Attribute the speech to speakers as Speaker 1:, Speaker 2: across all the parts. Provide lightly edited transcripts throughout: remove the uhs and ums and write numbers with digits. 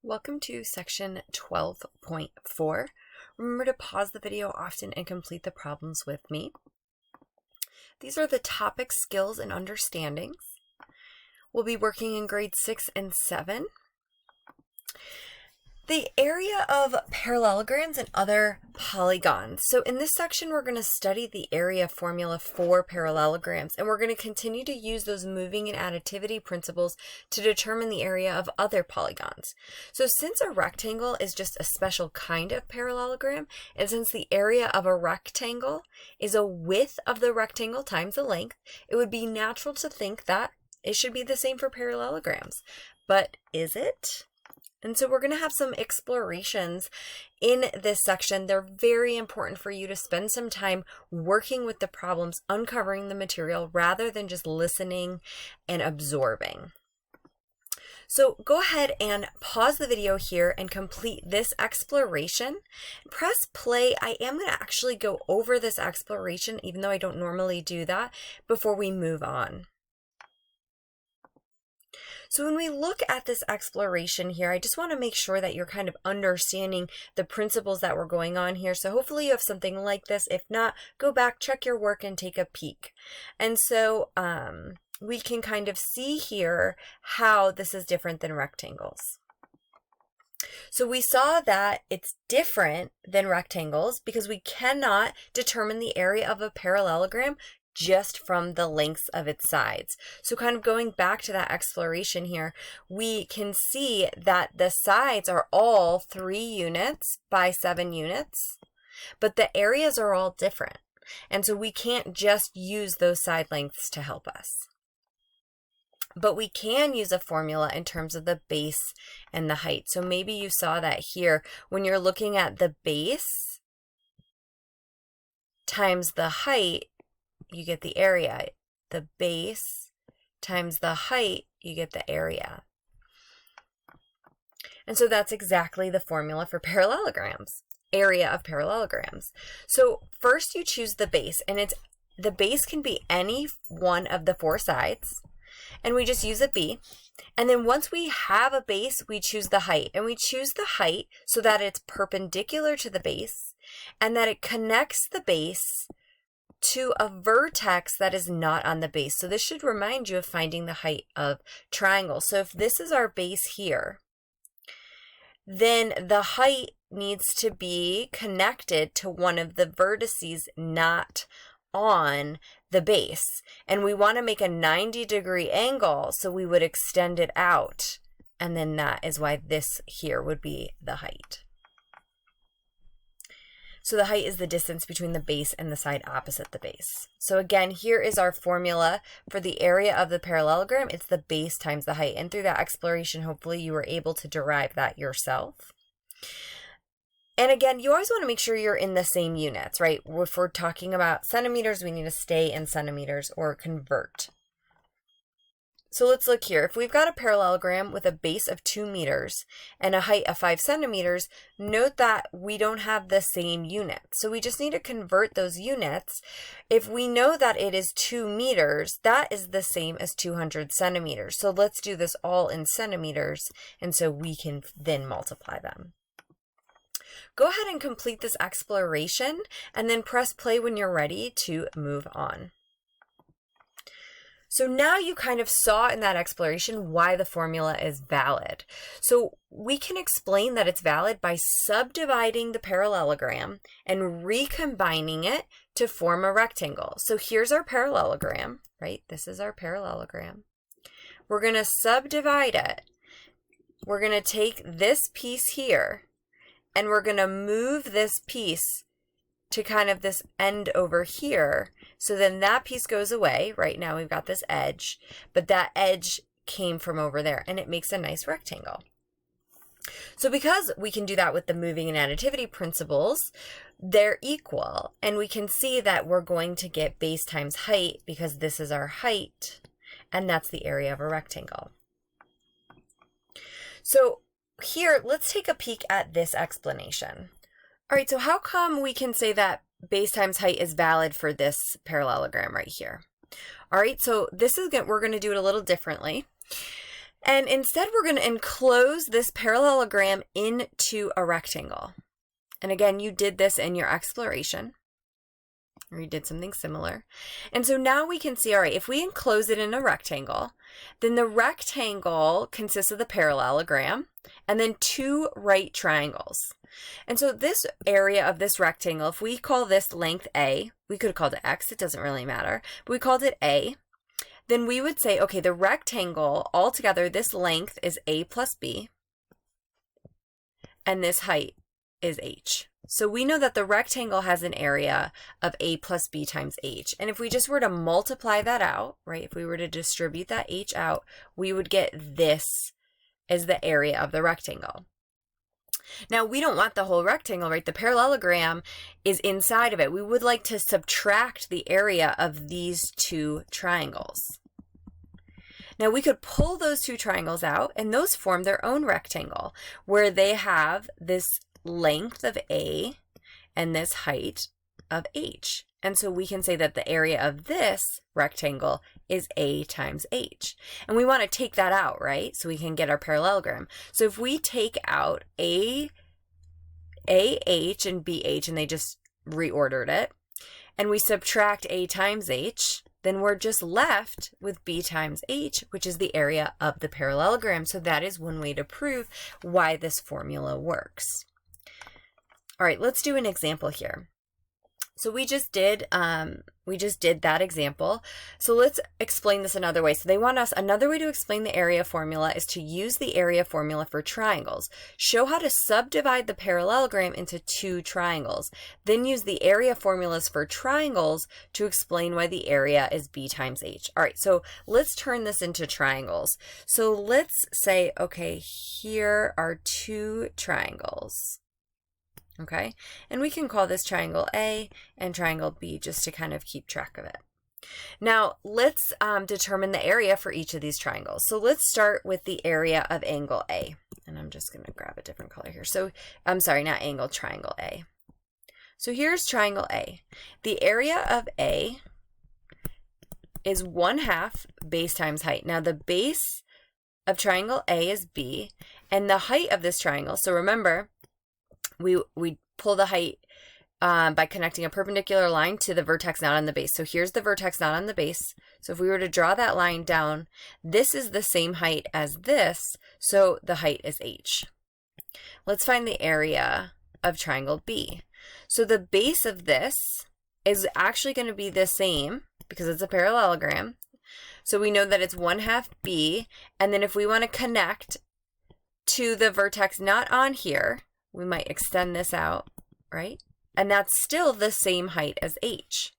Speaker 1: Welcome to section 12.4. Remember to pause the video often and complete the problems with me. These are the topic, skills, and understandings. We'll be working in grade 6 and 7. The area of parallelograms and other polygons. So in this section, we're going to study the area formula for parallelograms, and we're going to continue to use those moving and additivity principles to determine the area of other polygons. So since a rectangle is just a special kind of parallelogram, and since the area of a rectangle is a width of the rectangle times the length, it would be natural to think that it should be the same for parallelograms. But is it? And so we're going to have some explorations in this section. They're very important for you to spend some time working with the problems, uncovering the material, rather than just listening and absorbing. So go ahead and pause the video here and complete this exploration. Press play. I am going to actually go over this exploration, even though I don't normally do that, before we move on. So when we look at this exploration here, I just want to make sure that you're kind of understanding the principles that were going on here. So hopefully you have something like this. If not, go back, check your work, and take a peek. And so we can kind of see here how this is different than rectangles. So we saw that it's different than rectangles because we cannot determine the area of a parallelogram just from the lengths of its sides. So kind of going back to that exploration here, we can see that the sides are all 3 units by 7 units, but the areas are all different. And so we can't just use those side lengths to help us. But we can use a formula in terms of the base and the height. So maybe you saw that here when you're looking at the base times the height, you get the area. The base times the height, you get the area. And so that's exactly the formula for parallelograms, area of parallelograms. So first you choose the base, and the base can be any one of the 4 sides, and we just use a B. And then once we have a base, we choose the height, and we choose the height so that it's perpendicular to the base and that it connects the base to a vertex that is not on the base. So this should remind you of finding the height of triangles. So if this is our base here, then the height needs to be connected to one of the vertices not on the base. And we want to make a 90-degree angle, so we would extend it out. And then that is why this here would be the height. So the height is the distance between the base and the side opposite the base. So again, here is our formula for the area of the parallelogram. It's the base times the height. And through that exploration, hopefully you were able to derive that yourself. And again, you always want to make sure you're in the same units, right? If we're talking about centimeters, we need to stay in centimeters or convert. So let's look here. If we've got a parallelogram with a base of 2 meters and a height of 5 centimeters, note that we don't have the same units. So we just need to convert those units. If we know that it is 2 meters, that is the same as 200 centimeters. So let's do this all in centimeters, and so we can then multiply them. Go ahead and complete this exploration, and then press play when you're ready to move on. So now you kind of saw in that exploration why the formula is valid. So we can explain that it's valid by subdividing the parallelogram and recombining it to form a rectangle. So here's our parallelogram, right? This is our parallelogram. We're going to subdivide it. We're going to take this piece here, and we're going to move this piece to kind of this end over here. So then that piece goes away. Right now we've got this edge, but that edge came from over there, and it makes a nice rectangle. So because we can do that with the moving and additivity principles, they're equal. And we can see that we're going to get base times height because this is our height, and that's the area of a rectangle. So here, let's take a peek at this explanation. All right, so how come we can say that base times height is valid for this parallelogram right here? All right, so this is we're going to do it a little differently. And instead, we're going to enclose this parallelogram into a rectangle. And again, you did this in your exploration, or you did something similar. And so now we can see, all right, if we enclose it in a rectangle, then the rectangle consists of the parallelogram and then two right triangles. And so this area of this rectangle, if we call this length A, we could have called it X, it doesn't really matter, but we called it A, then we would say, okay, the rectangle altogether, this length is A plus B, and this height is H. So we know that the rectangle has an area of A plus B times H. And if we just were to multiply that out, right, if we were to distribute that H out, we would get this as the area of the rectangle. Now, we don't want the whole rectangle, right? The parallelogram is inside of it. We would like to subtract the area of these two triangles. Now, we could pull those two triangles out, and those form their own rectangle, where they have this length of A and this height of H. And so we can say that the area of this rectangle is A times H. And we want to take that out, right? So we can get our parallelogram. So if we take out AH and BH, and they just reordered it, and we subtract A times H, then we're just left with B times H, which is the area of the parallelogram. So that is one way to prove why this formula works. All right, let's do an example here. So we just did that example. So let's explain this another way. So they want us, another way to explain the area formula is to use the area formula for triangles. Show how to subdivide the parallelogram into two triangles. Then use the area formulas for triangles to explain why the area is B times H. All right, so let's turn this into triangles. So let's say, okay, here are two triangles. Okay, and we can call this triangle A and triangle B just to kind of keep track of it. Now, let's determine the area for each of these triangles. So let's start with the area of angle A. And I'm just going to grab a different color here. So, I'm sorry, not angle, triangle A. So here's triangle A. The area of A is 1/2 base times height. Now, the base of triangle A is B, and the height of this triangle, so remember, we pull the height by connecting a perpendicular line to the vertex not on the base. So here's the vertex not on the base. So if we were to draw that line down, this is the same height as this, so the height is H. Let's find the area of triangle B. So the base of this is actually going to be the same because it's a parallelogram. So we know that it's 1/2 B, and then if we want to connect to the vertex not on here, we might extend this out, right? And that's still the same height as H.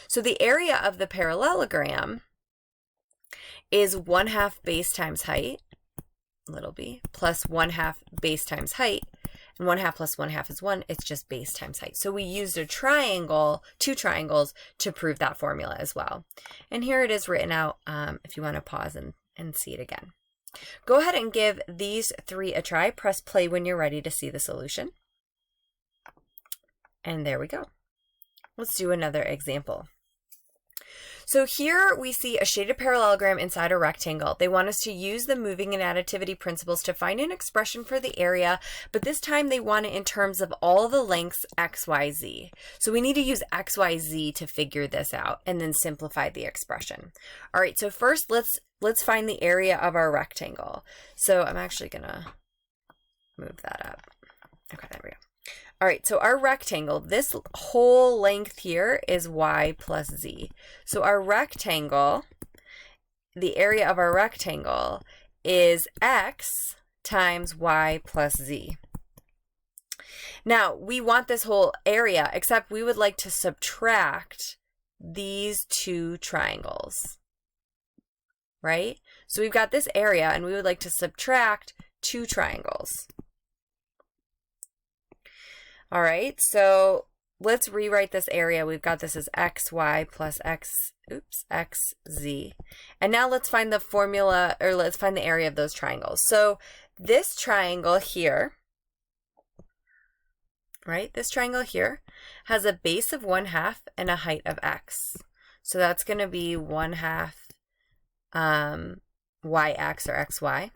Speaker 1: So the area of the parallelogram is 1/2 base times height, little b, plus 1/2 base times height, and 1/2 plus 1/2 is 1, it's just base times height. So we used a triangle, two triangles, to prove that formula as well. And here it is written out if you want to pause and see it again. Go ahead and give these three a try. Press play when you're ready to see the solution. And there we go. Let's do another example. So here we see a shaded parallelogram inside a rectangle. They want us to use the moving and additivity principles to find an expression for the area, but this time they want it in terms of all the lengths x, y, z. So we need to use x, y, z to figure this out and then simplify the expression. All right, so first let's find the area of our rectangle. So I'm actually gonna move that up. Okay, there we go. All right, so our rectangle, this whole length here is y plus z. So our rectangle, the area of our rectangle is x times y plus z. Now, we want this whole area, except we would like to subtract these two triangles, right? So we've got this area, and we would like to subtract two triangles. All right, so let's rewrite this area. We've got this as xy plus xz. And now let's find the formula, or let's find the area of those triangles. So this triangle here, right, this triangle here has a base of 1/2 and a height of x. So that's going to be 1/2 yx or xy.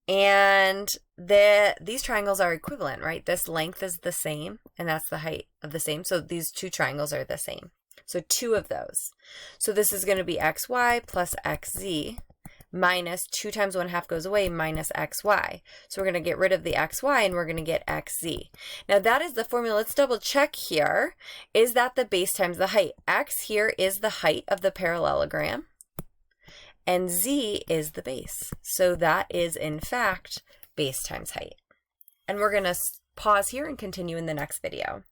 Speaker 1: And these triangles are equivalent, right? This length is the same, and that's the height of the same. So these two triangles are the same. So two of those. So this is going to be xy plus xz minus 2 times 1/2 goes away minus xy. So we're going to get rid of the xy and we're going to get xz. Now that is the formula. Let's double check here. Is that the base times the height? X here is the height of the parallelogram, and z is the base. So that is, in fact, base times height. And we're going to pause here and continue in the next video.